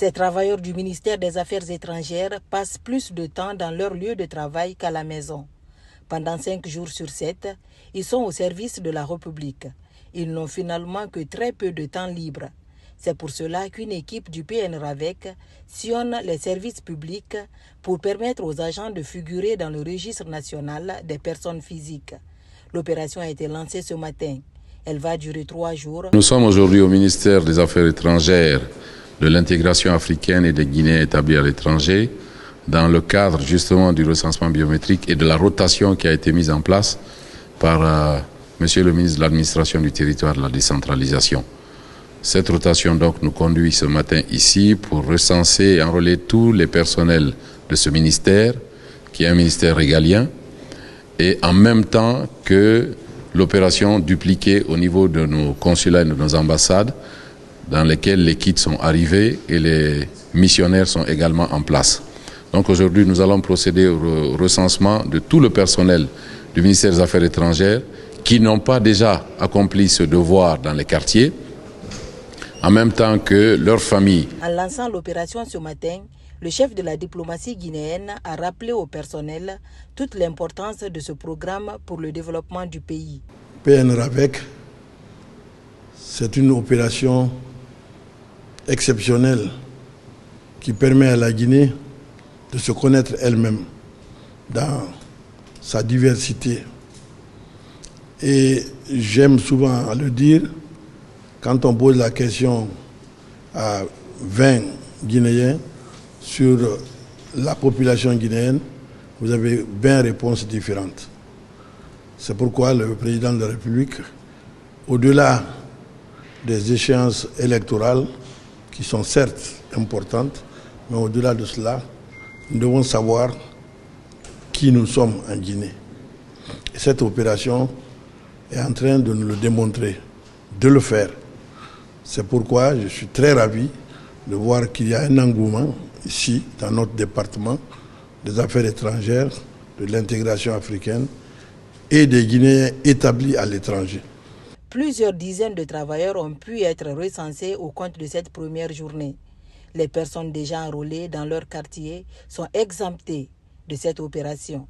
Ces travailleurs du ministère des Affaires étrangères passent plus de temps dans leur lieu de travail qu'à la maison. Pendant 5 jours sur 7, ils sont au service de la République. Ils n'ont finalement que très peu de temps libre. C'est pour cela qu'une équipe du PNRAVEC sillonne les services publics pour permettre aux agents de figurer dans le registre national des personnes physiques. L'opération a été lancée ce matin. Elle va durer 3 jours. Nous sommes aujourd'hui au ministère des Affaires étrangères, de l'intégration africaine et des Guinéens établis à l'étranger, dans le cadre justement du recensement biométrique et de la rotation qui a été mise en place par Monsieur le ministre de l'Administration du Territoire et de la Décentralisation. Cette rotation donc nous conduit ce matin ici pour recenser et enrôler tous les personnels de ce ministère, qui est un ministère régalien, et en même temps que l'opération dupliquée au niveau de nos consulats et de nos ambassades, dans lesquels les kits sont arrivés et les missionnaires sont également en place. Donc aujourd'hui, nous allons procéder au recensement de tout le personnel du ministère des Affaires étrangères qui n'ont pas déjà accompli ce devoir dans les quartiers, en même temps que leurs familles. En lançant l'opération ce matin, le chef de la diplomatie guinéenne a rappelé au personnel toute l'importance de ce programme pour le développement du pays. PNRAVEC, c'est une opération exceptionnelle qui permet à la Guinée de se connaître elle-même dans sa diversité. Et j'aime souvent le dire, quand on pose la question à 20 Guinéens sur la population guinéenne, vous avez 20 réponses différentes. C'est pourquoi le président de la République, au-delà des échéances électorales, qui sont certes importantes, mais au-delà de cela, nous devons savoir qui nous sommes en Guinée. Et cette opération est en train de nous le démontrer, de le faire. C'est pourquoi je suis très ravi de voir qu'il y a un engouement ici, dans notre département des affaires étrangères, de l'intégration africaine et des Guinéens établis à l'étranger. Plusieurs dizaines de travailleurs ont pu être recensés au compte de cette première journée. Les personnes déjà enrôlées dans leur quartier sont exemptées de cette opération.